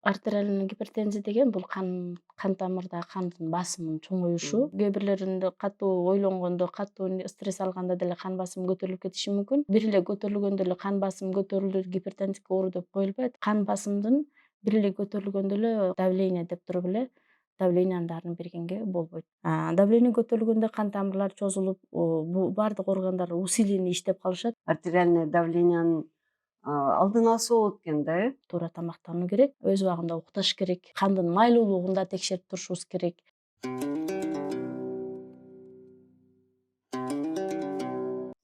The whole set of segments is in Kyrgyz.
Артериальный гипертензия деген бул кан тамырдагы кандын басымын чоңоюшу. Кээ бирлеринде катуу ойлонгондо, катуу стресс алганда деле кан басымы көтөрүлүп кетиши мүмкүн. Бир эле көтөрүлгөндө эле кан басымы көтөрүлдү, гипертензивдик оору деп коюлбайт. Кан басымдын бир эле көтөрүлгөндө эле давление деп туруп эле давлениянын даарын бергенге болбойт. Давление көтөрүлгөндө кан тамырлар чозулуп, баардык органдар усиленно иштеп калышат. Артериальный давлениянын алдын алса болот экен да, Туура тамактануу керек, өз убагында укташ керек, кандын майлуулугун да текшерип турушубуз керек.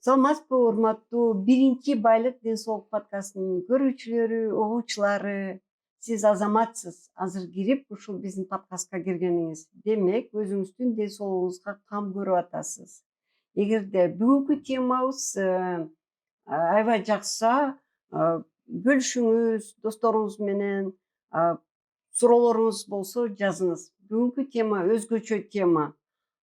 Саламатсызбы, урматтуу биринчи байлык ден соолук подкастынын көрүүчүлөрү, угуучулары. Сиз азаматсыз. Азыр кирип ушул биздин подкастка киргениңиз демек өзүңүздүн ден соолугуңузга кам көрүп атасыз. Эгерде бүгүнкү темабыз аябай жакса, бөлүшүңүз досторуңуз менен, суроолоруңуз болсо жазыңыз. Бүгүнкү тема өзгөчө тема.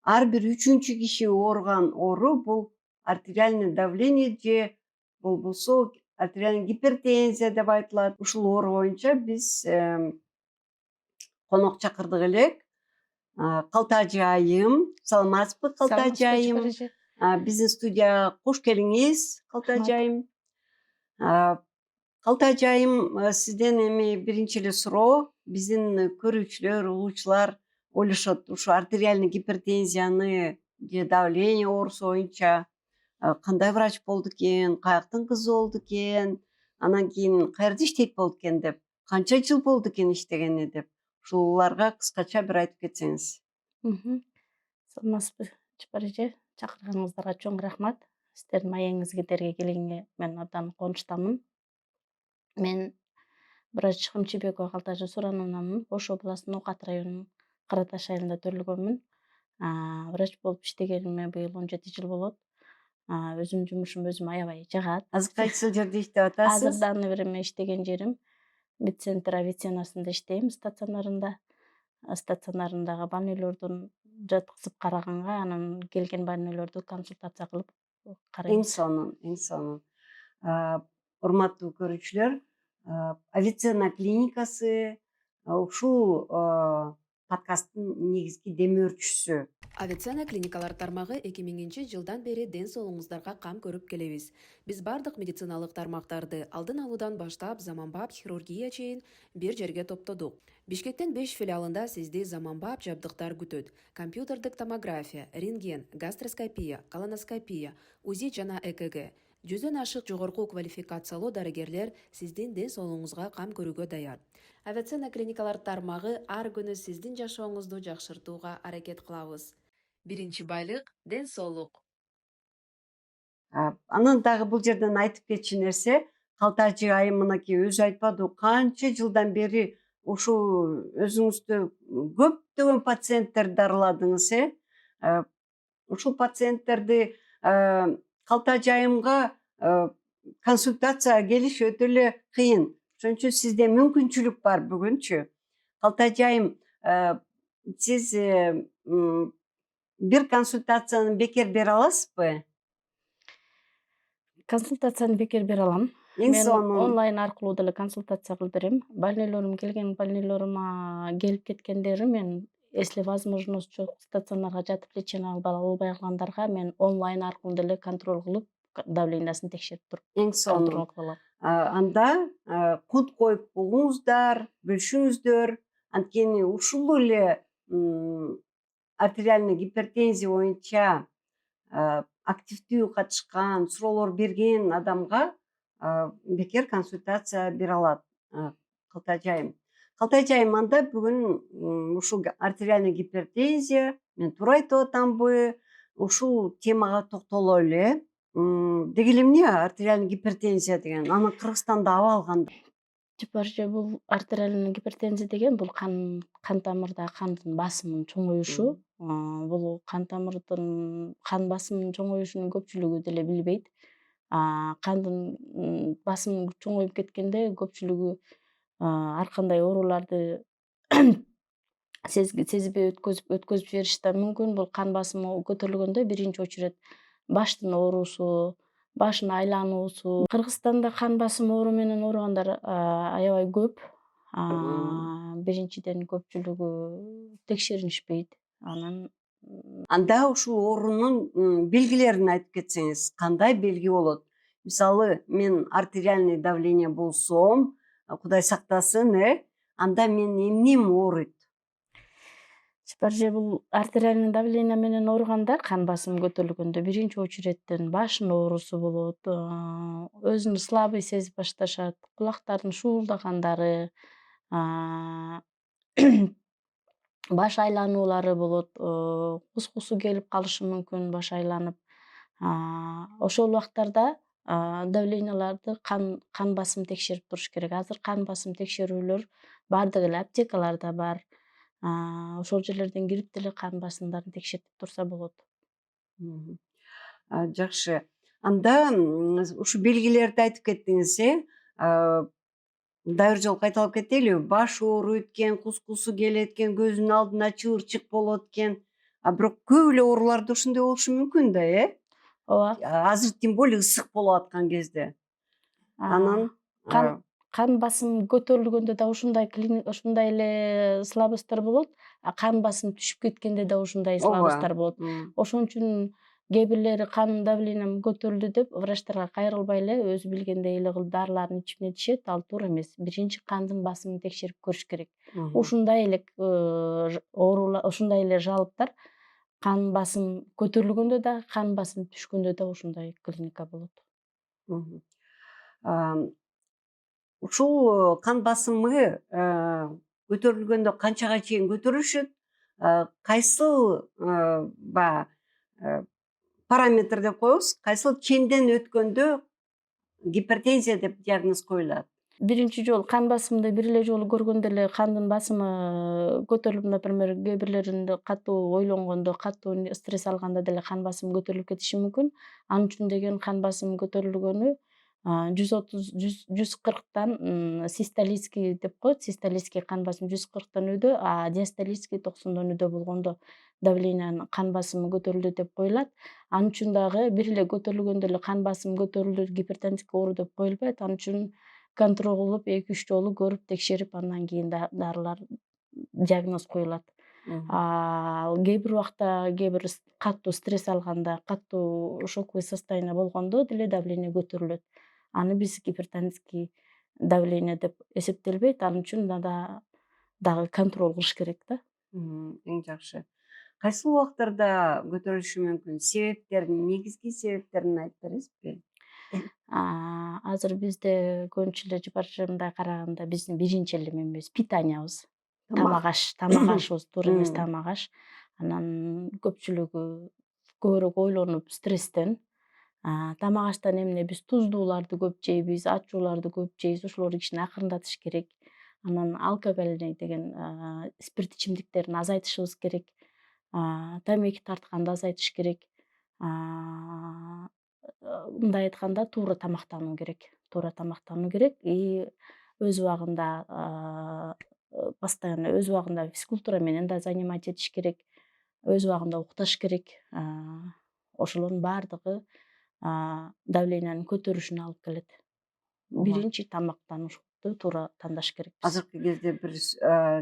Ар бир үчүнчү киши ооруган оору бул артериальный давление же болбосо артериальный гипертензия деп айтылат. Ушул оору боюнча биз конок чакырдык элек. Калтаажы айым, саламатсызбы Калтаажы айым? Биздин студияга кош келиңиз Калтаажы айым. Калтаажы айым, сизден эми биринчи эле суроо. Биздин көрүүчүлөр, угуучулар ойлошот, ушу артериальный гипертензияны же давление оорусу боюнча кандай врач болду экен, каяктын кызы болду экен, анан кийин каерде иштейт болду экен деп, канча жыл болду экен иштегени деп, ушуларга кыскача бир айтып кетсеңиз. Саламатсызбы Жапар эже, чакырганыңыздарга чоң рахмат. Сиздердин маегиңизге келгенге мен абдан кубанычтамын. Мен врач Кымчыбекова Калтаажы Сурановнамын. Ош областынын Окат районунун Караташ айылында төрөлгөнмүн. Врач болуп иштегениме быйыл 17 жыл болот. Өзүмдүн жумушум өзүмө аябай жагат. Азыр кайсы жерде иштеп атасыз? Азыр дагы эми иштеген жерим медцентр Авиценнасында иштейм, стационарындагы больнойлордун жаткызып караганга, анан келген больнойлорду консультация кылып Эң карайбыз. сонун. Урматтуу көрүүчүлөр, Авиценна клиникасы ушул подкасттын негизги демөөрчүсү. Авиценна клиникалар тармагы 2000 жылдан бери ден соолугуңуздарга кам көрүп келебиз. Биз бардык медициналык тармактарды алдын алуудан баштап заманбап хирургия чейин бир жерге топтодук. Бишкектин 5 филиалында сизди заманбап жабдыктар күтөт. Компьютердик томография, рентген, гастроскопия, колоноскопия, УЗИ жана ЭКГ. 100дөн ашык жогорку квалификациялуу дарыгерлер сиздин ден соолугуңузга кам көрүүгө даяр. Авиценна клиникалар тармагы ар күнү сиздин жашооңузду жакшыртууга аракет кылабыз. Биринчи байлык – ден соолук. Анан дагы бул жерден айтып кетчү нерсе, Калтаажы айым мынакей өзү айтпадыбы, канча жылдан бери ушул өзүңүздү көптөгөн пациенттерди дарыладыңыз, ушул пациенттерди Калтаажы айымга консультацияга келиш өтө эле кыйын. Ошон үчүн сизде мүмкүнчүлүк бар бүгүнчү. Калтаажы айым, сиз бир консультацияны бекер бере аласызбы? Консультацияны бекер бере алам. Эң Мен сонун. онлайн аркылуу деле консультация кылып берем. Келген больнойлорума келип кеткендери мен, если возможность жок, стационарга жатып лечение албай калгандарга мен онлайн аркылуу деле контроль кылып, давлениясын текшерип туруп Эң сонун. контроль кылып алам. Анда кунт коюп угуңуздар, бөлүшүңүздөр. Анткени ушул эле артериальный гипертензия боюнча активдүү катышкан, суроолор берген адамга бекер консультация бере алат Калтаажы айым. Калтаажы айым, анда бүгүн ушул артериальный гипертензия, мен туура айтып атамбы, ушул темага токтололу эле. Деги эле эмне артериальный гипертензия деген? Аны Кыргызстанда абал кандай? Жапар эже, бул артериальный гипертензия деген бул кан тамырдагы кандын басымын чоңоюшу. Бул кан басымынын чоңоюшунун көпчүлүгү деле билбейт. Кандын басымы чоңоюп кеткенде көпчүлүгү ар кандай ооруларды сезбей өткөзүп жибериши да мүмкүн. Бул кан басымы көтөрүлгөндө биринчи очередь баштын оорусу, башын айлануусу. Кыргызстанда кан басымы оору менен ооругандар аябай көп. Биринчиден көпчүлүгү текшеришпейт. Анан Анда ушул оорунун белгилерин айтып кетсеңиз, кандай белги болот? Мисалы, мен артериальный давление болсом, Кудай сактасын, анда мен эмнем ооруйт? же бул артериальный давление менен ооруганда, кан басымы көтөрүлгөндө биринчи очередтен башынын оорусу болот, өзүн слабый сезип башташат, кулактардын шуулдагандары, баш айлануулары болот, кускусу келип калышы мүмкүн, баш айланып. Ошол убактарда давленияларды, кан басымын текшерип туруш керек. Азыр кан басым текшерүүлөр баардык эле аптекаларда бар. Ошол жерлерден кирип деле кан басымдарын текшертип турса болот. Мгм. Жакшы. Анда ушу белгилерди айтып кеттиңиз, дагы бир жолу кайталап кетелиби? Баш ооруйт экен, кускусу келет экен, көзүнүн алдында чывырчык болот экен. Бирок көп эле ооруларда ушундай болушу мүмкүн да, Ооба. Азыр тем более ысык болуп аткан кезде. Анан Кан кан басым көтөрүлгөндө да ушундай эле слабостьтор болот, кан басым түшүп кеткенде да ушундай слабостьтор болот. Ошон үчүн кээ бирлери кан давлениям көтөрүлдү деп врачтарга кайрылбай эле өзү билгендей эле кылып дарыларын ичип нетишет. Ал туура эмес. Биринчи кандын басымын текшерип көрүш керек. Ушундай эле ушундай эле жалоптор кан басым көтөрүлгөндө да, кан басым түшкөндө да ушундай клиника болот. Ушул кан басымы көтөрүлгөндө канчага чейин көтөрүлүшөт? Кайсыл баягы параметр деп коебуз, кайсыл ченден өткөндө гипертензия деп диагноз коюлат? Биринчи жолу кан басымды бир эле жолу көргөндө эле кандын басымы көтөрүлүп, например, кээ бирлеринде катуу ойлонгондо, катуу стресс алганда деле кан басымы көтөрүлүп кетиши мүмкүн. Ал үчүн деген кан басымы көтөрүлгөнү 140 систолический деп коет. Систолический кан басым 140 өйдө, диастолический 90 өйдө болгондо давление, кан басымы көтөрүлдү деп коюлат. Ал үчүн дагы бир эле көтөрүлгөндө эле кан басымы көтөрүлдү, гипертензивдик оору деп коюлбайт. Ал үчүн контроль кылып, 2-3 жолу көрүп, текшерип, андан кийин дарылар, диагноз коюлат. Кээ бир убакта, кээ бир катуу стресс алганда, катуу шоковый состояние болгондо деле давление көтөрүлөт. Аны биз гипертонический давление деп эсептелбейт. Ал үчүн дагы контроль кылыш керек да. Эң жакшы. Кайсыл убактарда көтөрүлүшү мүмкүн? Себептерин, негизги себептерин айтып бересизби? Азыр бизде көбүнчө эле жыпарчырымдай караганда биздин биринчи эле эмебиз питаниябыз. Тамак ашыбыз туура эмес тамак аш. Анан көпчүлүгү көбүрөөк ойлонуп, стресстен. Тамак аштан эмне биз туздууларды көп жейбиз, ачууларды көп жейбиз. Ошолорду кичине акырындатыш керек. Анан алкогольный деген спирт ичимдиктерин азайтышыбыз керек. Тамеки тартканды азайтыш керек. Мындай айтканда, туура тамактануу керек. И өз убагында постоянно өз убагында физкультура менен да занимать этиш керек. Өз убагында укташ керек. Ошолордун баардыгы давлениянын көтөрүшүнө алып келет. Биринчи тамактануучу туура тандаш керек. Азыркы кезде бир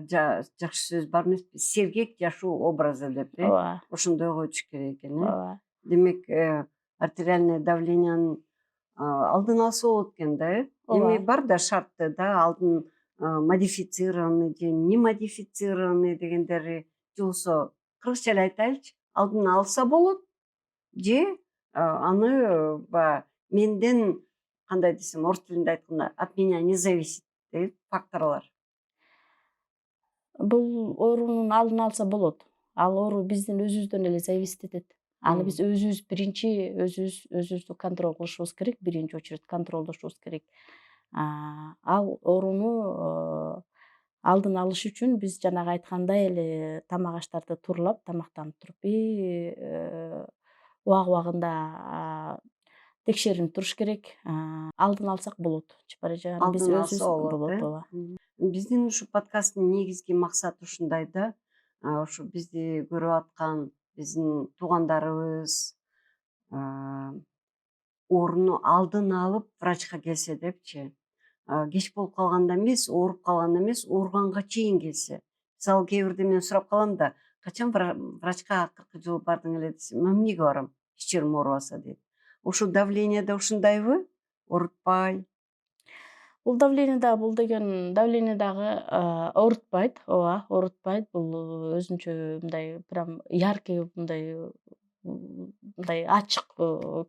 жакшы сөз бар эмеспи? Сергек жашоо образы деп, Ооба. Ошондойго өтүш керек экен, Ооба. Демек, артериальный давлениянын алдын алса болот экен да, Эми бар да шарты да, алдын модифицированный же не модифицированный дегендери, же болбосо кыргызча эле айтайлычы, алдын алса болот, же аны баягы менден, кандай десем, орус тилинде айтканда, от меня не зависит деген факторлор. Бул оорунун алдын алса болот. Ал оору биздин өзүбүздөн эле зависит этет. Аны биз өзүбүз биринчи өзүбүздү контроль кылышыбыз керек, биринчи очередь контролдошубуз керек. Ал ооруну алдын алыш үчүн биз жанагы айткандай эле тамак аштарды тууралап, тамактанып туруп, убагында текшеринип туруш керек. Алдын алсак болот. Биз өзүбүз болот, ооба. Биздин ушу подкасттын негизги максаты ушундай да, ушу бизди көрүп аткан биздин туугандарыбыз ооруну алдын алып врачка келсе депчи. кеч болуп калганда эмес, ооруп калганда эмес, ооруганга чейин келсе. Мисалы кээ бирде мен сурап калам да, качан врачка акыркы жолу бардың эле десем, эмнеге барам? Эч жерим оорубаса дейт. Ошо давление да ушундайбы? Оорутпай. Бул деген давление дагы оорутпайт, ооба, оорутпайт. Бул өзүнчө мындай прям яркий мындай ачык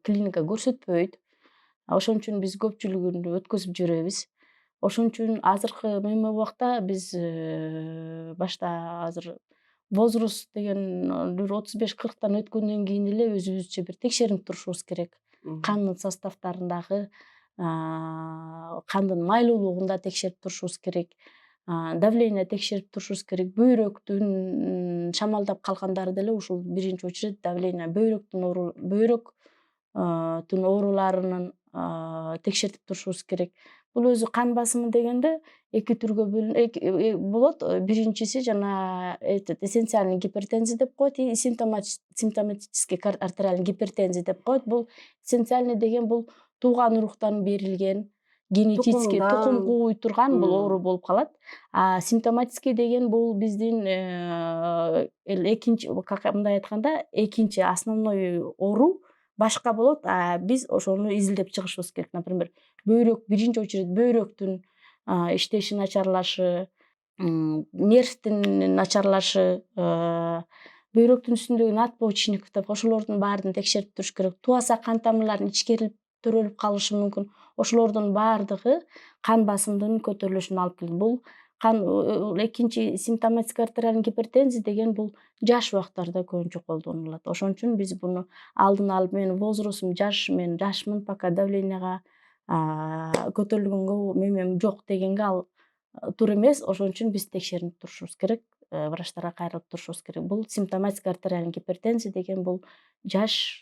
клиника көрсөтпөйт. Ошон үчүн биз көпчүлүгүн өткөзүп жүрөбүз. Ошон үчүн азыркы убакта биз башта азыр возраст деген бир 35-40тан өткөндөн кийин эле өзүбүзчө бир текшеринип турушубуз керек. Кандын составтарындагы, кандын майлуулугун да текшерип турушубуз керек. Давление текшерип турушубуз керек. Бөйрөктүн шамалдап калгандары деле ушул биринчи очередь давление бөйрөктүн ооруларынын текшертип турушубуз керек. Бул өзү кан басымы дегенде эки түргө болот. Биринчиси жана эссенциальный гипертензия деп коет, и симптоматический артериальный гипертензия деп коет. Бул эссенциальный деген бул тууган уруктан берилген генетически тукумга уйтурган бул оору болуп калат. А симптоматический деген бул биздин экинчи, мындай айтканда, экинчи основной оору башка болот, а биз ошону изилдеп чыгышыбыз керек. Например, биринчи очередь бөйрөктүн иштеши начарлашы, нервтин начарлашы, бөйрөктүн үстүндөгү надпочечник деп ошолордун баарын текшерип туруш керек. Тубаса кан тамырларын ичкерилип төрөлүп калышы мүмкүн. Ошолордун баардыгы кан басымдын көтөрүлүшүнө алып келет. Бул экинчи симптоматический артериальный гипертензия деген бул жаш убактарда көбүнчө колдонулат. Ошон үчүн биз буну алдын алып, менин возрастым жаш, мен жашмын, пока давлениега көтөрүлгөнгө мемем жок дегенге ал туура эмес. Ошон үчүн биз текшеринип турушубуз керек, врачтарга кайрылып турушубуз керек. Бул симптоматический артериальный гипертензия деген бул жаш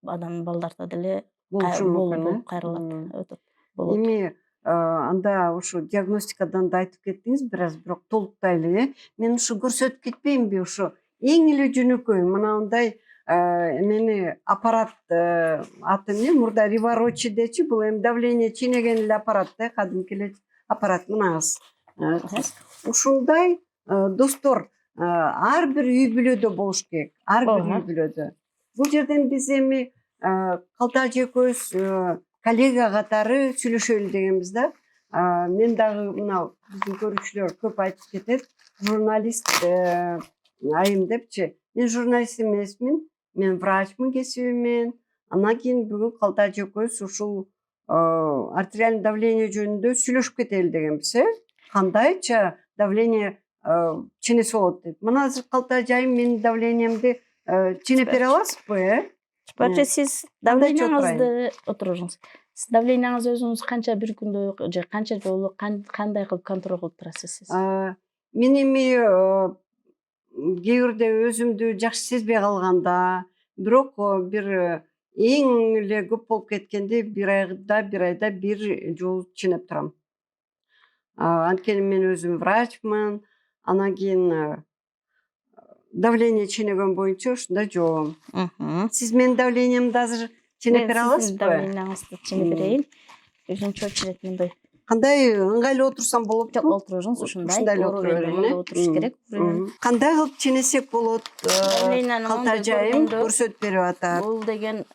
балдарда деле болуп кайрылат. Эми анда ушу диагностикадан да айтып кеттиңиз бир аз, бирок толуктайлы, мен ушу көрсөтүп кетпейинби? Ушу эң эле жөнөкөй мынандай эмени аппарат, аты эмне, мурда Rivarocci дечи, бул эми давление ченеген эле аппарат да, кадимки эле аппарат, мынаңыз. Ушундай достор ар бир үй бүлөдө болуш керек, ар бир үй бүлөдө. Бул жерден биз эми Калтач экөөбүз коллега катары сүйлөшөлү дегенбиз да. Мен дагы мына биздин көрүүчүлөр көп айтып кетет, журналист айым депчи. Мен журналист эмесмин, мен врачмын кесибимен. Андан кийин бүгүн Калтач экөөбүз ушул артериальный давление жөнүндө сүйлөшүп кетели дегенбиз, кандайча давление ченесе болот деп. Мына азыр Калтач айым менин давлениемди ченеп бере аласызбы? Сиз давлениеңизди отуруңуз. Сиз давлениеңизди өзүңүз канча бир күндө же канча жолу кандай кылып контроль кылып турасыз сиз? Мен эми кээ бирде өзүмдү жакшы сезбей калганда, бирок бир эң эле көп болуп кеткенде бир айда бир жолу ченеп турам. Анткени мен өзүм врачмын, анан кийин давление ченеген боюнча ушундай жоом. Сиз менин давлениемди азыр ченеп бере аласызбы? Давлениеңизди ченеп берейин. Биринчи очередь мындай. Кандай ыңгайлуу отурсам болот? Жок, отуруңуз ушундай. Отуруш керек. Кандай кылып ченесек болот? Калтач айым көрсөтүп берип атат. Бул деген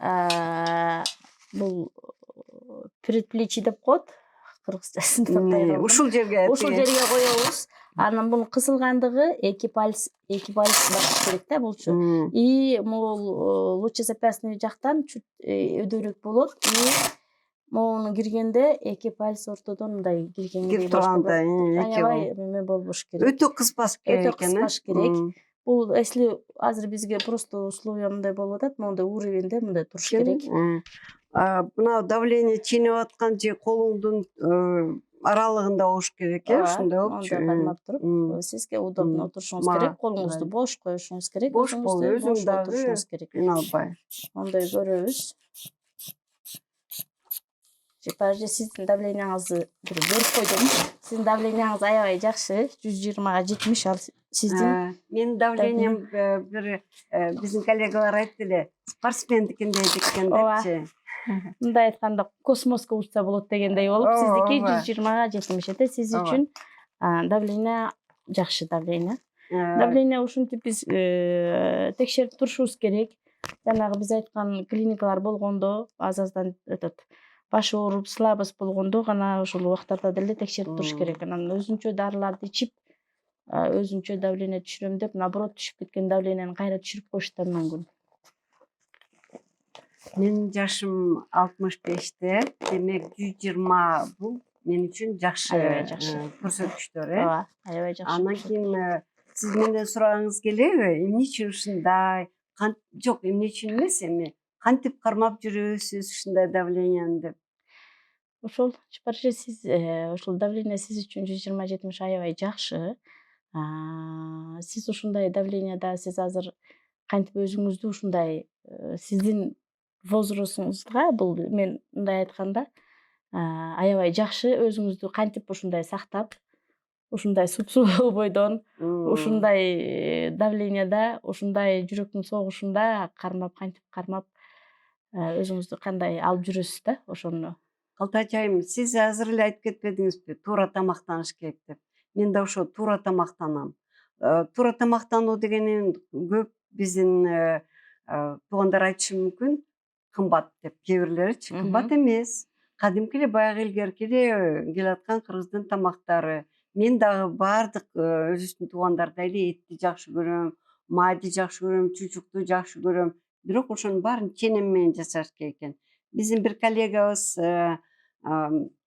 бул предплечье деп коет кыргызчасында. Ушул жерге коебуз. Анан бунун кысылгандыгы эки палец басыш керек да булчу. И могул лучезапястный жактан чуть өйдөрөөк болот. И могуну киргенде эки палец ортодон мындай кирип турганда аябай эме болбош керек. Өтө кыспаш керек экен. Өтө кыспаш керек. Бул если азыр бизге просто условия мындай болуп атат, моундай уровеньде мындай туруш керек. Мына давление ченеп аткан же колуңдун аралыгында болуш керек, ушундай болупчу. Кармап туруп, сизге удобно отурушуңуз керек, колуңузду бош коюшуңуз керек, бош отурушуңуз керек. Кыйналбай. Мондай көрөбүз. Же сиздин давлениеңизди көрүп койдум. Сиздин давлениеңиз аябай жакшы, 120га 70, ал сиздин. Менин давлением бир биздин коллегалар айтты эле, спортсмендикиндей экен депчи. мындай айтканда космоско учса болот дегендей болуп, сиздики ооба 120-га жетишет. Сиз ооба үчүн давление жакшы давление. Давление ушинтип биз текшерип турушубуз керек. Жанагы биз айткан клиникалар болгондо аздан баш ооруп, слабость болгондо гана ошол убактарда деле текшерип туруш керек. Анан өзүнчө дарыларды ичип, өзүнчө давление түшүрөм деп, наоборот түшүп кеткен давлениени кайра түшүрүп коюш да мүмкүн. Менин жашым 65-те, демек 120 бул мен үчүн жакшы Аябай жакшы. көрсөткүчтөр, Ооба, аябай жакшы. Андан кийин сиз менден сурагыңыз келеби? Эмне үчүн ушундай? Жок, эмне үчүн эмес, эми кантип кармап жүрөсүз ушундай давленияны деп? Ошол чыпарчы сиз ушул давление сиз үчүн 120-70 аябай жакшы. Сиз ушундай давлениеда сиз азыр кантип өзүңүздү ушундай сиздин возрастыңызга бул мен мындай айтканда аябай жакшы өзүңүздү кантип ушундай сактап, ушундай супсуу бойдон, ушундай давлениеда, ушундай жүрөктүн согушунда кантип кармап өзүңүздү кандай алып жүрөсүз да ошону. Калтачайым, сиз азыр эле айтып кетпедиңизби, туура тамактаныш керек деп. Мен да ошо туура тамактанам. Туура тамактануу дегени көп биздин туугандар айтышы мүмкүн, кымбат деп. Кээ бирлеричи кымбат эмес. Кадимки эле баягы илгерки эле келаткан кыргыздын тамактары. Мен дагы баардык өзүбүздүн туугандардай эле этти жакшы көрөм, майды жакшы көрөм, чучукту жакшы көрөм. Бирок ошонун баарын ченем менен жасаш керек экен. Биздин бир коллегабыз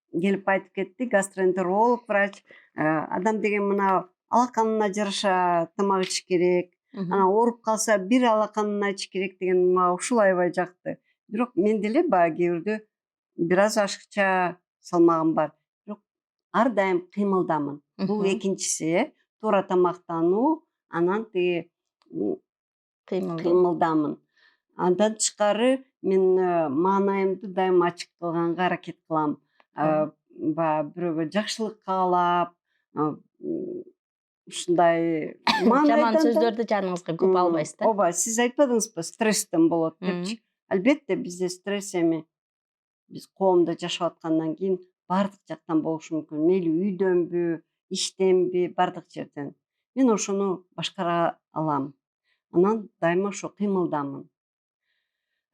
келип айтып кетти, гастроэнтеролог врач. Адам деген мына алаканына жараша тамак ичиш керек. Анан ооруп калса бир алаканына ичиш керек деген мага ушул аябай жакты. Бирок мен деле баягы кээ бирдө бир аз ашыкча салмагым бар. Бирок ар дайым кыймылдамын. Бул экинчиси, туура тамактануу, анан тиги кыймылдамын. Андан тышкары мен маанайымды дайым ачык кылганга аракет кылам. Баягы бирөөгө жакшылык каалап, ушундай Жаман сөздөрдү жаныңызга көп албайсыз да? Ооба, сиз айтпадыңызбы, стресстен болот депчи. Албетте бизде стресс эми биз коомдо жашап аткандан кийин баардык жактан болушу мүмкүн. Мейли үйдөнбү, иштенби, баардык жерден. Мен ошону башкара алам. Анан дайыма ошо кыймылдамын.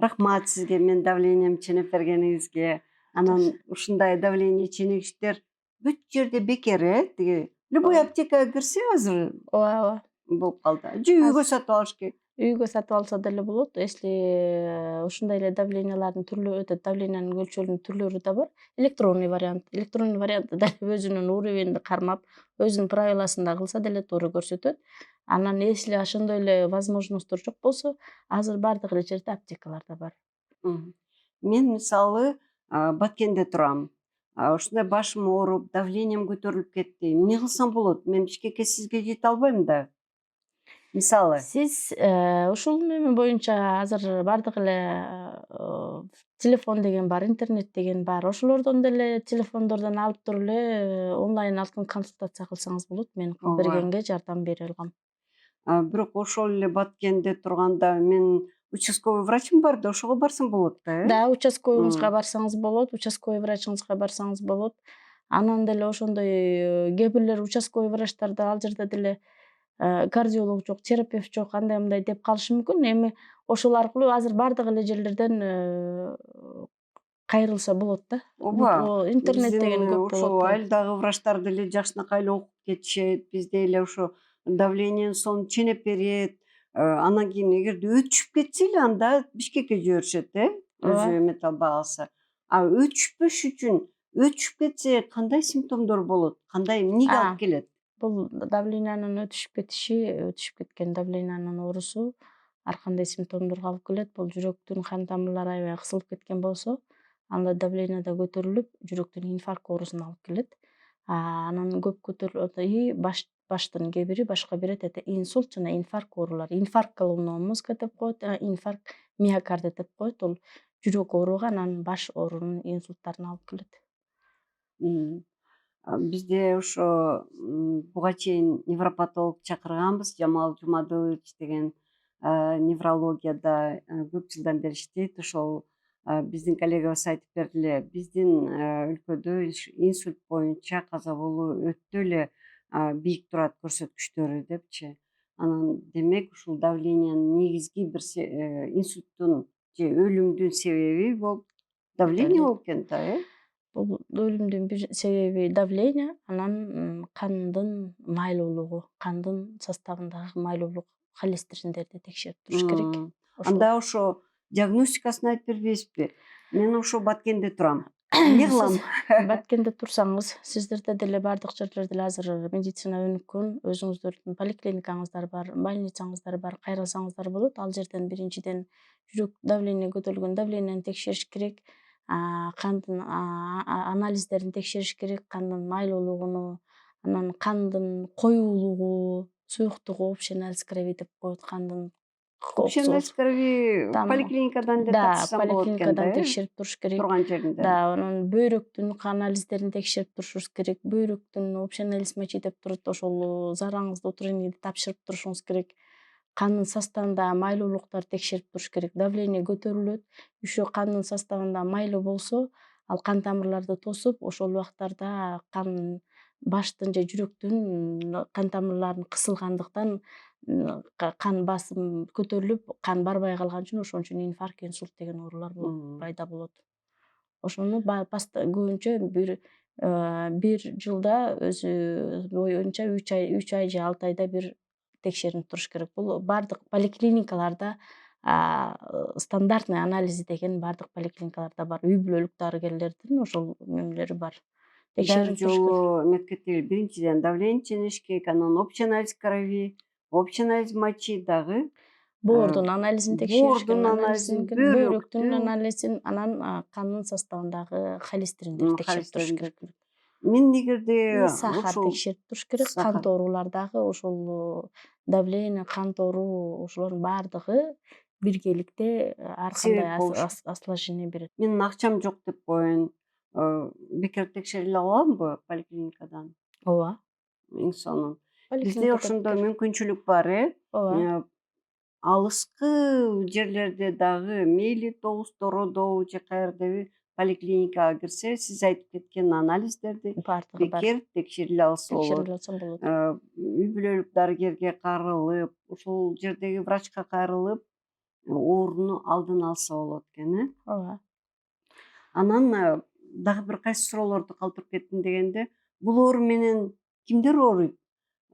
Рахмат сизге мен давлениемди ченеп бергениңизге. Анан ушундай давление ченегичтер бүт жерде бекер, тиги любой аптекага кирсе азыр Ооба. болуп калды. Же үйгө сатып алыш керек. Үйгө сатып алса деле болот. Если ушундай эле давлениялардын түрлөрү, давлениянын өлчөөлөрүнүн түрлөрү да бар. Электронный вариант. Электронный вариантта деле өзүнүн уровенин кармап, өзүнүн правиласында кылса деле туура көрсөтөт. Анан если ошондой эле возможностьтор жок болсо, азыр баардык эле жерде аптекаларда бар. Мен мисалы Баткенде турам. Ушундай башым ооруп, давлением көтөрүлүп кетти. Эмне кылсам болот? Мен Бишкекке сизге жете албайм да. Мисалы. Сиз ушул неме боюнча азыр баардык эле телефон деген бар, интернет деген бар. Ошолордон деле телефондордон алып туруп эле онлайн алтын консультация кылсаңыз болот. Мен бергенге жардам бере алгам. Бирок ошол эле Баткенде турганда мен участковый врачым бар да, ошого барсам болот да, Да, участковыйыңызга барсаңыз болот, участковый врачыңызга барсаңыз болот. Анан деле ошондой кээ бирлер участковый врачтарда ал жерде деле кардиолог жок, терапевт жок, андай мындай деп калышы мүмкүн. Эми ошол аркылуу азыр баардык эле жерлерден кайрылса болот да. Ооба. Интернет деген көп ошо болот. айылдагы врачтар деле жакшынакай эле окуп кетишет. Бизде эле ошо давлениенин сонун ченеп берет. Анан кийин эгерде өтүшүп кетсе эле анда Бишкекке жиберишет, өзү эметип албай калса. Өтүшпөш үчүн, өтүшүп кетсе кандай симптомдор болот? Кандай эмнеге алып келет? Бул давлениянын өтүшүп кетиши, өтүшүп кеткен давлениянын оорусу ар кандай симптомдорго алып келет. Бул жүрөктүн кан тамырлары аябай кысылып кеткен болсо, анда давление да көтөрүлүп, жүрөктүн инфаркт оорусуна алып келет. Анан көп көтөрүлөт и баштын кээ бири башка берет, это инсульт жана инфаркт оорулар. Инфаркт головного мозга деп коет, инфаркт миокарда деп коет. Ол жүрөк ооруга, анан баш оорунун инсульттарына алып келет. Бизде ошо буга чейин невропатолог чакырганбыз, Жамал Жумадылович деген неврологияда көп жылдан бери иштейт. Ошол биздин коллегабыз айтып берди эле, биздин өлкөдө инсульт боюнча каза болуу өтө эле бийик турат көрсөткүчтөрү депчи. Анан демек ушул давлениянын негизги бир инсульттун же өлүмдүн себеби болуп давление болуп экен да, Бул өлүмдүн бир себеби давление, анан кандын майлуулугу, кандын составындагы майлуулук, холестериндерди текшерип туруш керек. Анда ошо диагностикасын айтып бербейсизби? Мен ошо Баткенде турам. Эмне кылам? Баткенде турсаңыз, сиздерде деле бардык жерлерде деле азыр медицина өнүккөн, өзүңүздөрдүн поликлиникаңыздар бар, больницаңыздар бар, кайрылсаңыздар болот. Ал жерден биринчиден жүрөк давление көтөрүлгөн давленияны текшериш керек, кандын анализдерин текшериш керек, кандын майлуулугуну, анан кандын коюулугу, суюктугу, общий анализ крови деп коет, кандын Общий анализ крови поликлиникадан эле тапшырсам болот экен да, поликлиникадан текшерип туруш керек. турган жеринде. Да, анан бөйрөктүн анализдерин текшерип турушубуз керек. Бөйрөктүн общий анализ мочи деп турат, ошол зараңызды утреннийди тапшырып турушуңуз керек. Кандын составында майлуулуктарды текшерип туруш керек. Давление көтөрүлөт, еще кандын составында майлуу болсо, ал кан тамырларды тосуп, ошол убактарда кан баштын же жүрөктүн кан тамырларын кысылгандыктан кан басым көтөрүлүп, кан барбай калган үчүн ошон үчүн инфаркт, инсульт деген оорулар пайда болот. Ошону көбүнчө бир жылда өзү боюнча 3 ай же 6 айда бир текшеринип туруш керек. Бул бардык поликлиникаларда стандартный анализи деген бардык поликлиникаларда бар. Үй бүлөлүк дарыгерлердин ошол немелери бар. Дагы жолу эметкетели биринчиден давление ченеш керек, анан общий анализ крови, общий анализ мочи дагы. Боордун анализин текшериш керек, бөйрөктүн бөйрөктүн анализин, анан кандын составындагы холестериндерди текшерип туруш керек. Мен негирде Сахар текшерип туруш керек, кан тоорулардагы ошол давление, кан тоору, ошолордун баардыгы биргеликте ар кандай осложнение берет. Менин акчам жок деп коеюн, бекер текшериле аламбы поликлиникадан? Ооба. Эң сонун. Бизде ошондой мүмкүнчүлүк бар, Ооба. алыскы жерлерде дагы мейли Тоғуз Тородо же каердеби поликлиникага кирсе, сиз айтып кеткен анализдерди Баардыгы бар. бекер текшериле алса болот. Үй бүлөлүк дарыгерге кайрылып, ошол жердеги врачка кайрылып, ооруну алдын алса болот экен, Ооба. Анан дагы бир кайсы суроолорду калтырып кеттим дегенде, бул оору менен кимдер ооруйт?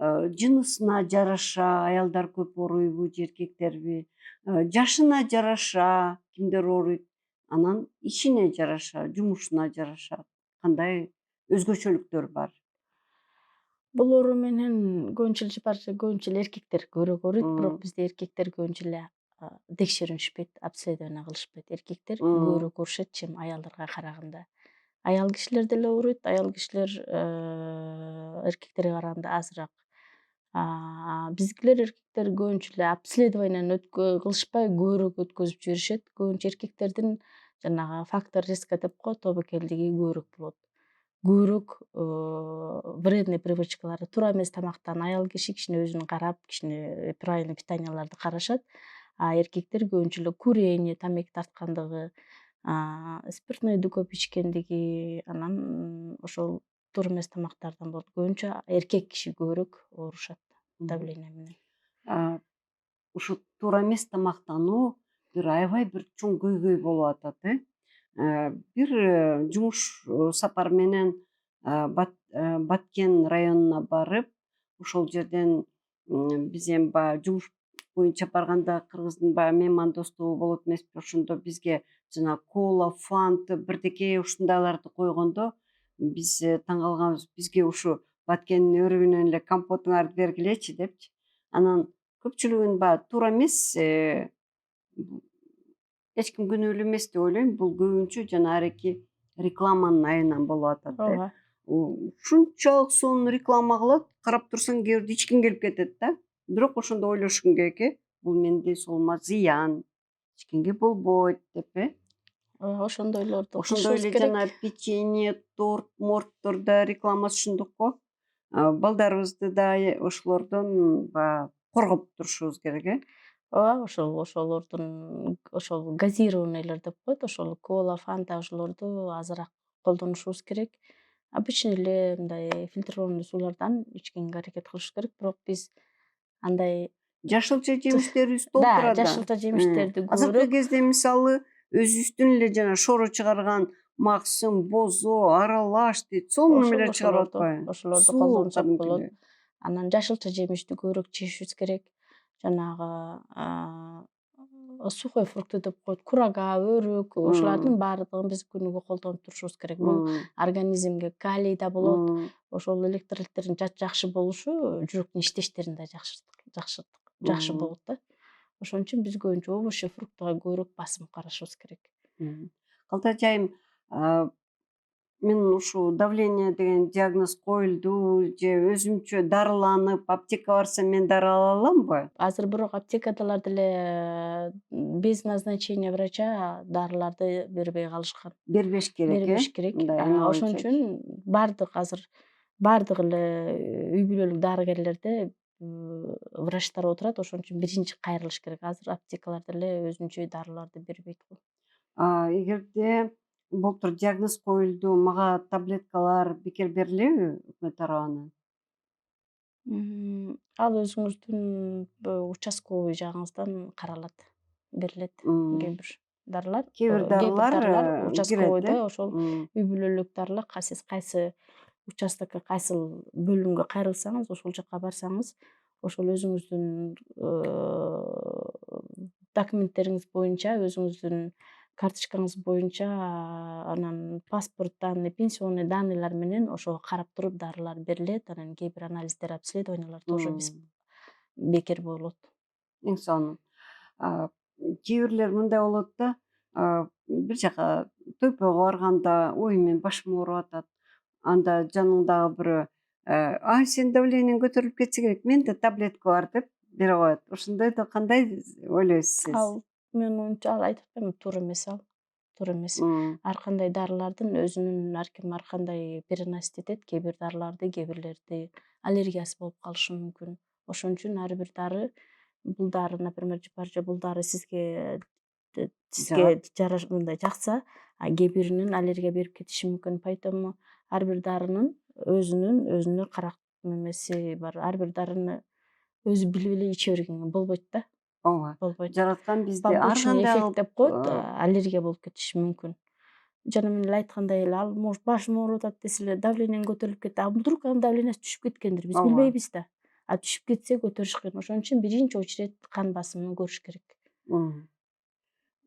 Жынысына жараша аялдар көп ооруйбу же эркектерби? Жашына жараша кимдер ооруйт? Анан ишине жараша, жумушуна жараша кандай өзгөчөлүктөр бар? Бул оору менен көбүнчө эле эркектер көбүрөөк ооруйт, бирок бизде эркектер көбүнчө эле текшеринишпейт, обследование кылышпайт. Эркектер көбүрөөк оорушат, чем аялдарга караганда. Аял кишилер деле ооруйт, аял кишилер эркектерге караганда азыраак. Биздикилер эркектер көбүнчө эле обследованияны кылышпай көбүрөөк өткөзүп жиберишет. Көбүнчө эркектердин жанагы фактор риска деп коет, тобокелдиги көбүрөөк болот. Көбүрөөк вредный привычкалары, туура эмес тамактан аял кишине өзүн карап, кичине правильный питанияларды карашат. Эркектер көбүнчө эле курение, тамеки тарткандыгы, спиртнойду көп ичкендиги, анан ошол туура эмес тамактардан болот. Көбүнчө эркек киши көбүрөөк оорушат давление менен. Ушу туура эмес тамактануу бир аябай бир чоң көйгөй болуп атат, Бир жумуш сапары менен Баткен районуна барып, ошол жерден биз эми баягы жумуш боюнча барганда кыргыздын баягы меймандостугу болот эмеспи, ошондо бизге жана кола, фанта, бирдеке ушундайларды койгондо биз таң калганбыз. Бизге ушу Баткендин өрүгүнөн эле компотуңарды бергилечи депчи. Анан көпчүлүгүн баягы туура эмес, эч ким күнөөлүү эмес деп ойлойм. Бул көбүнчө жанагы рекламанын айынан болуп атат. Ооба. Ушунчалык сонун реклама кылат, карап турсаң кээ бирде ичкиң келип кетет да. Бирок ошондо ойлошуң керек, бул менин ден соолугума зыян, ичкенге болбойт деп, Ошондойлорду Ошондой эле жана печенье, торт, морттор рекламасы ушундук го. Балдарыбызды да ошолордон баягы коргоп турушубуз керек, ооба ошолордун ошол газированныйлар деп коет, ошол кола, фанта ошолорду азыраак колдонушубуз керек. Обычный эле мындай фильтрованный суулардан ичкенге аракет кылыш керек, бирок биз андай Жашылча жемиштерибиз да, толтура да. жашылча жемиштерди Азыркы көбүрөөк кезде мисалы өзүбүздүн эле жана шоро чыгарган максым, бозо, аралаш дейт. Сонун немелер чыгарып атпайбы? ошолорду Суу колдонсак болот. кадимкилей. Анан жашылча жемишти көбүрөөк жешибиз керек. Жанагы сухой фрукты деп коет, курага, өрүк, ошолардын баардыгын биз күнүгө колдонуп турушубуз керек. Бул организмге калий да болот. Ошол электролиттердин жакшы болушу жүрөктүн иштештерин да жакшы болот да. Ошон үчүн биз көбүнчө овощи, фруктуга көбүрөөк басым карашыбыз керек. Калтачайым, мен ушул давление деген диагноз коюлду же өзүмчө дарыланып аптекага барсам мен дары ала аламбы? Азыр бирок аптекадалар деле без назначения врача дарыларды бербей калышкан. Бербеш керек, Бербеш керек. Мындай эми Ошон үчүн баардык эле үй бүлөлүк дарыгерлерде врачтар отурат. Ошон үчүн биринчи кайрылыш керек. Азыр аптекалар деле өзүнчө дарыларды бербейт го. Эгерде былтыр диагноз коюлду, мага таблеткалар бекер берилеби өкмөт тарабынан? Ал өзүңүздүн участковый жагыңыздан каралат, берилет. Кээ бир дарылар, Кээ бир дарылар участковыйда кирет, ошол үй бүлөлүк дарылар сиз кайсы участокко, кайсыл бөлүмгө кайрылсаңыз, ошол жака барсаңыз, ошол өзүңүздүн документтериңиз боюнча, өзүңүздүн карточкаңыз боюнча, анан паспорт данные, пенсионный данныйлар менен ошого карап туруп дарылар берилет. Анан кээ бир анализдер, обследованиялар тоже бекер болот. Эң сонун. Кээ бирлер мындай болот да, бир жака тойпойго барганда, ой менин башым ооруп атат. Анда жаныңдагы бирөө, сенин давлениең көтөрүлүп кетсе керек, менде таблетка бар деп бере коет. Ошондойдо кандай ойлойсуз сиз? Ал менин оюмча ал айтып атпаймынбы, туура эмес ал. Туура эмес. Ар кандай дарылардын өзүнүн ар ким ар кандай переносить этет. Кээ бир дарыларды, кээ бирлерди аллергиясы болуп калышы мүмкүн. Ошон үчүн ар бир дары, бул дары, например, бул дары сизге мындай жакса, кээ биринин аллергия берип кетиши мүмкүн. Поэтому ар бир дарынын өзүнө карак немеси бар. Ар бир дарыны өзү билип эле иче бергенге болбойт да. Ооба. Болбойт. Жараткан бизди ар Побочный кандай эффект деп коет, аллергия болуп кетиши мүмкүн. Жана мен эле айткандай эле, ал может башым ооруп атат десе эле, давлениең көтөрүлүп кетти. Вдруг анын давлениясы түшүп кеткендир, биз билбейбиз да. Түшүп кетсе көтөрүш кыйын. Ошон үчүн биринчи очередь кан басымын көрүш керек.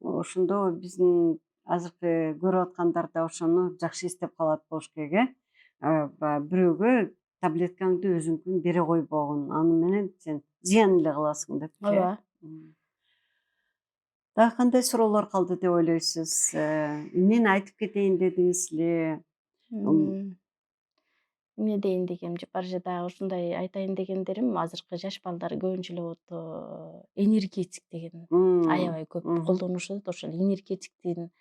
Ошондо биздин азыркы көрүп аткандар да ошону жакшы эстеп калат болуш керек, баягы бирөөгө таблеткаңды өзүңкүн бере койбогун, аны менен сен зыян эле кыласың депчи. Ооба. Дагы кандай суроолор калды деп ойлойсуз? Эмнени айтып кетейин дедиңиз эле? Эмне дейин дегем же бар же дагы ушундай айтайын дегендерим, азыркы жаш балдар көбүнчө эле вот энергетик деген аябай көп колдонушат. Ошол энергетиктин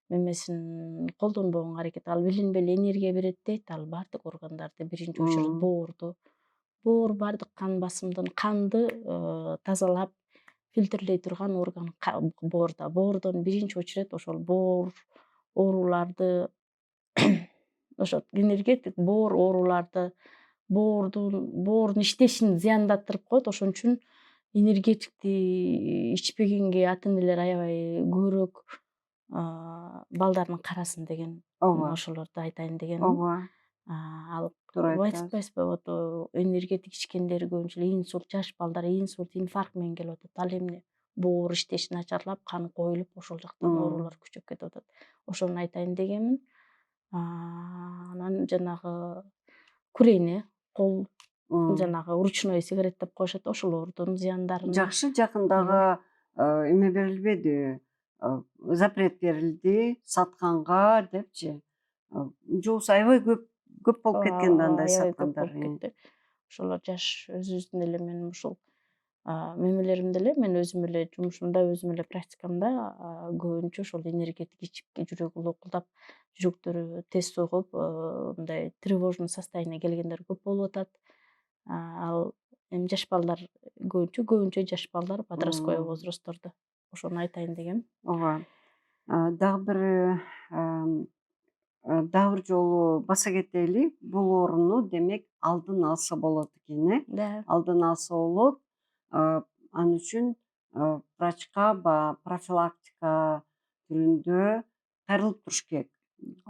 немесин колдонбогонго аракет. Ал билинбей эле энергия берет дейт. Ал баардык органдарды, биринчи очередь боор, баардык кан басымдын, канды тазалап, фильтрлей турган орган боордо. Боордон биринчи очередь ошол боор ооруларды ошо энергетик боор ооруларды, боордун иштешин зыяндаттырып коет. Ошон үчүн энергетикти ичпегенге ата энелер аябай көбүрөөк балдарын карасын деген, ошолорду айтайын дегеним. Ооба. Ал Туура айтпайсызбы, вот энергетик ичкендер көбүнчө эле инсульт, жаш балдар инсульт, инфаркт менен келип атат. Ал эмне? Боор иштеши начарлап, кан коюлуп, ошол жактан оорулар күчөп кетип атат. Ошону айтайын дегенмин. Анан жанагы курение, кол жанагы ручной сигарет деп коюшат, ошолордун зыяндарына. Жакшы, жакындагы эме берилбеди, запрет берилди сатканга депчи. Жобосу аябай көп болуп кеткен да андай саткандар. Ошолор жаш өзүбүздүн эле менин ушул мемелеримде эле, мен өзүм эле жумушумда, өзүм эле практикамда көбүнчө ошол энергетик ичип, жүрөгү локулдап, жүрөктөрү тез согуп, мындай тревожный состояние келгендер көп болуп атат. Ал эми жаш балдар көбүнчө жаш балдар подростковый возрасттордо. Ошону айтайын дегем. ооба. Дагы бир жолу баса кетели, бул ооруну демек алдын алса болот экен, Да. алдын алса болот. Ал үчүн врачка профилактика түрүндө кайрылып туруш керек.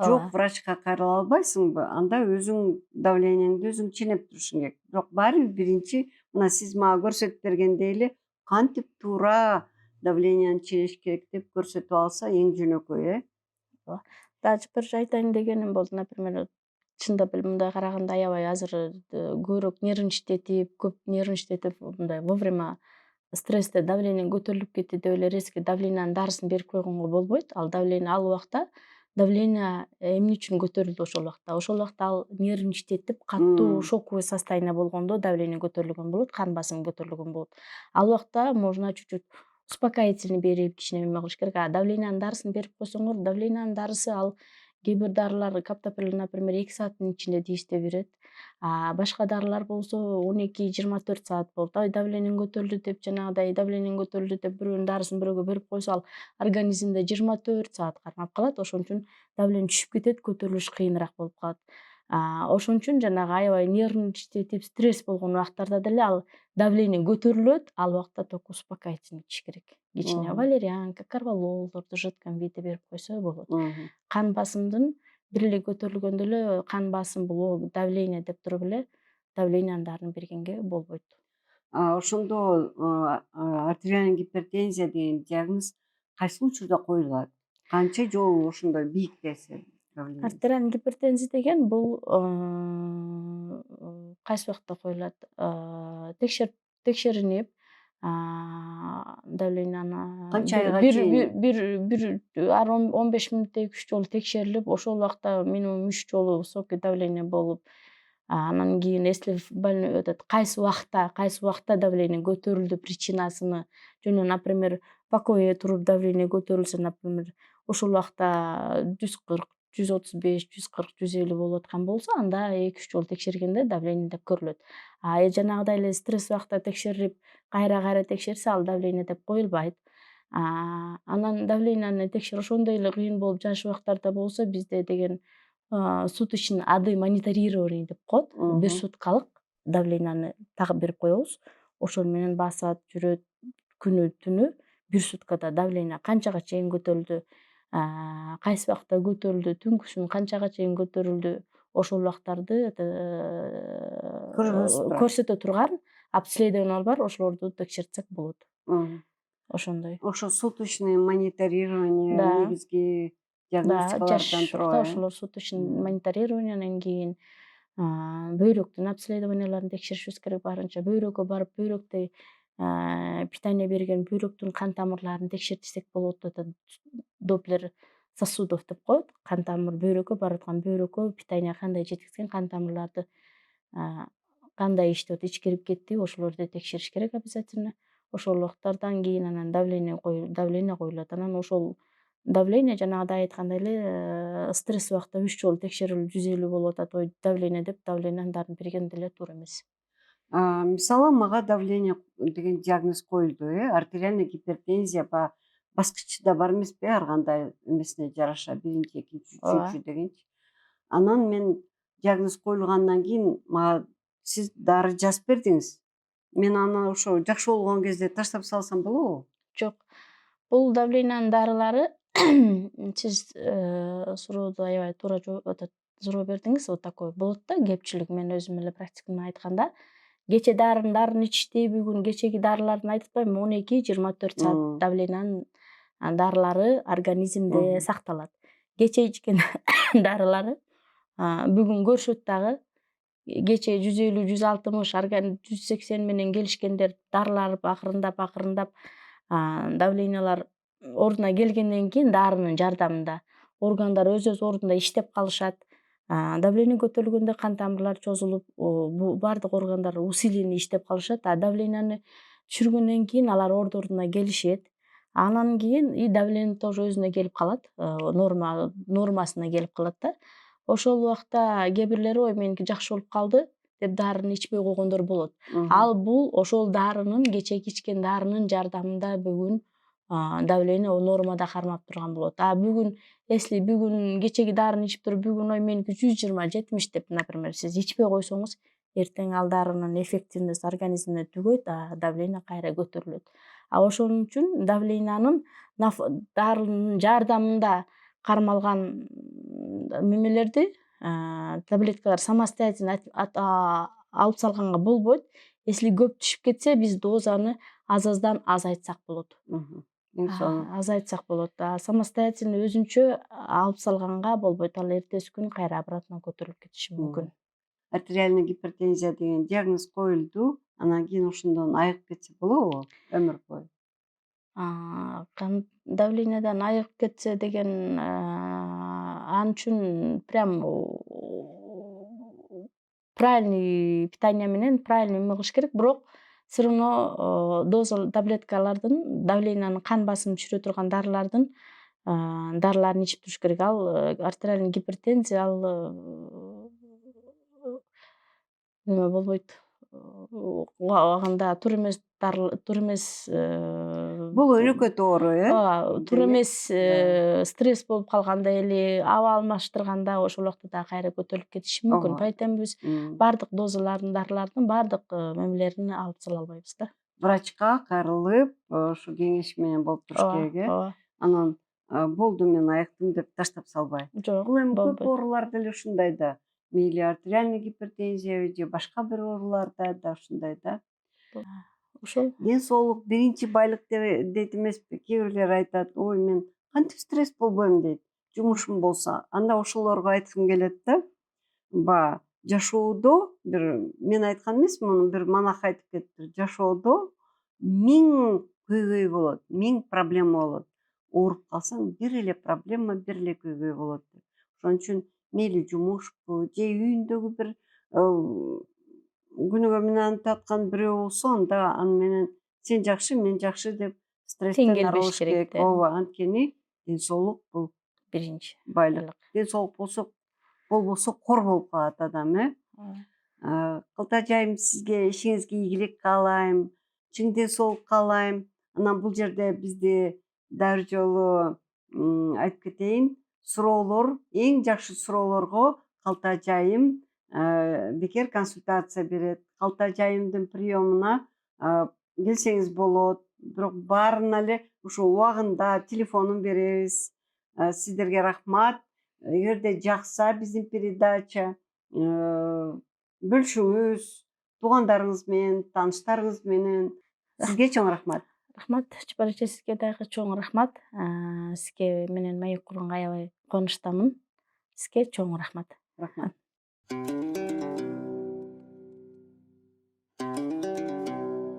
Жок, Ооба. врачка кайрыла албайсыңбы, анда өзүң давлениеңди өзүң ченеп турушуң керек. Бирок баары биринчи мына сиз мага көрсөтүп бергендей эле кантип туура давленияны ченеш керек деп көрсөтүп алса эң жөнөкөй, Ооба. Дагы бир айтайын дегеним болду. Например, чындап эле мындай караганда аябай азыр көбүрөөк көп нервничтетип мындай вовремя стрессте давление көтөрүлүп кетти деп эле резкий давлениянын дарысын берип койгонго болбойт. Ал убакта давление эмне үчүн көтөрүлдү ошол убакта ал нервничтетип катуу шоковый состояние болгондо давление көтөрүлгөн болот, кан басымы көтөрүлгөн болот. Ал убакта можно чуть-чуть успокоительный берип кичине эме кылыш керек. Давлениянын дарысын берип койсоңор, давлениянын дарысы ал кээ бир дарылар каптоприл, например, 2 сааттын ичинде тийиштеп берет. Башка дарылар болсо 12-24 саат болот. Давлениең көтөрүлдү деп бирөөнүн дарысын бирөөгө берип койсо, ал организмде 24 саат кармап калат. Ошон үчүн давление түшүп кетет, көтөрүлүш кыйыныраак болуп калат. Ошон үчүн жанагы аябай нервничтетип, стресс болгон убактарда деле ал давление көтөрүлөт, ал убакта только успокоительный ичиш керек. Кичине валерьянка, карвалолдорду жидком виде берип койсо болот. Кан басымдын бир эле көтөрүлгөндө эле кан басым бул давление деп туруп эле давлениянын дарын бергенге болбойт. Ошондо артериальный гипертензия деген диагноз кайсы учурда коюлат? Канча жолу ошондой бийиктесе давление? Артериальный гипертензия деген бул кайсы убакта коюлат? Текшеринип, давленияны Канча айга чейин? бир 15 мүнөттө 2-3 жолу текшерилип, ошол убакта минимум 3 жолу высокий давление болуп, анан кийин если больной кайсы убакта давление көтөрүлдү причинасыны жөнүндө, например, покойге туруп давление көтөрүлсө, например, ошол убакта 140, 135, 140, 150 болуп аткан болсо, анда 2-3 жолу текшергенде давление деп көрүлөт. Жанагыдай эле стресс убакта текшерип, кайра текшерсе, ал давление деп коюлбайт. Анан давленияны ошондой эле кыйын болуп жаш убактарда болсо, бизде деген суточный АД мониторирование деп коет. Бир суткалык давленияны тагып берип коебуз. Ошол менен басат, жүрөт күнү түнү бир суткада давление канчага чейин көтөрүлдү, кайсы убакта көтөрүлдү, түнкүсүн канчага чейин көтөрүлдү, ошол убактарды көрсөтө турган обследованиялар бар, ошолорду текшертсек болот. Ошондой. Ошо суточный мониторирование Да. негизги Да, диагностикалардан жаш турат. убакта ошолор суточный мониторированиянан кийин бөйрөктүн обследованияларын текшеришибиз керек барынча. Бөйрөккө барып, бөйрөктө питание берген бөйрөктүн кан тамырларын текшертсек болот. Доплер сосудов деп коет. Кан тамыр бөйрөккө барып аткан, бөйрөккө питание кандай жеткизген, кан тамырларды кандай иштеп атат, ичи кирип кетти, ошолорду текшериш керек обязательно. Ошол убактардан кийин анан давление коюлат. Анан ошол давление жанагыдай айткандай эле стресс убакта 3 жолу текшерилип 150 болуп атат, давление деп давлениянын дарын берген деле туура эмес. Мисалы мага давление деген диагноз коюлду, артериальный гипертензия баскычы да бар эмеспи, ар кандай эмесине жараша, биринчи, экинчи, үчүнчү дегенчи. Анан мен диагноз коюлгандан кийин мага сиз дары жазып бердиңиз. Мен аны ошо жакшы болгон кезде таштап салсам болобу? Жок. Бул давлениянын дарылары сиз сурооду аябай туура суроо бердиңиз. Вот такой болот да кепчилик. Мен өзүм эле практикумдан айтканда, кече дарын ичти, бүгүн кечеги дарыларын айтып атпайбынбы, 12-24 саат давлениянын дарылары организмде сакталат. Кече ичкен дарылары бүгүн көрүшөт дагы. Кече 150, 160, 180 менен келишкендер дарылар акырындап давлениялар ордуна келгенден кийин дарынын жардамында органдар өз ордунда иштеп калышат. Давление көтөрүлгөндө кан тамырлар чозулуп, бардык органдар усиленно иштеп калышат. Давленияны түшүргөндөн кийин алар ордуна келишет. Анан кийин и давление тоже өзүнө келип калат, нормасына келип калат да. Ошол убакта кээ бирлери меники жакшы болуп калды, деп дарыны ичпей койгондор болот. Мгм. Ал бул ошол дарынын, кечеги ичкен дарынын жардамында бүгүн давление нормада кармап турган болот. А бүгүн если бүгүн кечеги дарыны ичип туруп бүгүн ой меники 120-70 деп, например, сиз ичпей койсоңуз, эртең ал дарынын эффективности организмде түгөйт, давление кайра көтөрүлөт. Ошон үчүн давлениянын дарынын жардамында кармалган мемелерди таблеткалар самостоятельно алып салганга болбойт. Если көп түшүп кетсе, биз дозаны аздан азайтсак болот. Мгм. Эң сонун. Азайтсак болот. Самостоятельно өзүнчө алып салганга болбойт. Ал эртеси күнү кайра обратно көтөрүлүп кетиши мүмкүн. Артериальный гипертензия деген диагноз коюлду, анан кийин ошондон айыгып кетсе болобу өмүр бою? Кан давлениядан айыгып кетсе деген, ал үчүн прям правильный питание менен правильный эме кылыш керек. Бирок всё равно доза таблеткалардын, давленияны, кан басымын түшүрө турган дарыларын ичип туруш керек. Ал артериальный гипертензия ал эме болбойт. Убагында туура эмес туура эмес Бул өнөкөт оору, туура эмес стресс болуп калганда или аба алмаштырганда ошол убакта дагы кайра көтөрүлүп кетиши мүмкүн. Ооба. Поэтому биз баардык дозаларын, дарылардын баардык мемелерин алып сала албайбыз да. Врачка кайрылып, ошо кеңеш менен болуп туруш керек, Ооба. Анан болду мен айыктым деп таштап салбай. Жок, Бул эми көп болбойт. оорулар деле ушундай да. Мейли артериальный гипертензиябы же башка бир ооруларда да ушундай да. Ошол Ден соолук биринчи байлык дейт эмеспи? Кээ бирлер айтат, ой мен кантип стресс болбойм дейт. Жумушум болсо. Анда ошолорго айткым келет да. Баягы жашоодо мен айткан эмесмин, муну бир монах айтып кетти. Жашоодо 1000 көйгөй болот, 1000 проблема болот. Ооруп калсаң бир эле проблема, бир эле көйгөй болот деп. Ошон үчүн мейли жумушпу же үйүндөгү бир күнүгө минанып аткан бирөө болсо, анда аны менен сен жакшы, мен жакшы деп стресстен келбеш арылыш керек. керек да. Ооба, анткени ден соолук бул биринчи байлык. Ден соолук болбосо кор болуп калат адам, Калтажайым сизге ишиңизге ийгилик каалайм, чың ден соолук каалайм. Анан бул жерде бизди дагы бир жолу айтып кетейин, суроолор, эң жакшы суроолорго Калтажайым бекер консультация берет. Калтажайымдын приемуна келсеңиз болот. Бирок баарына эле ушул убагында телефонун беребиз. Сиздерге рахмат. Эгерде жакса биздин передача, бөлүшүңүз туугандарыңыз менен, тааныштарыңыз менен. Сизге чоң рахмат. Рахмат, Чапар эже, сизге дагы чоң рахмат. Сизге менен маек курганга аябай кубанычтамын. Сизге чоң рахмат. Рахмат.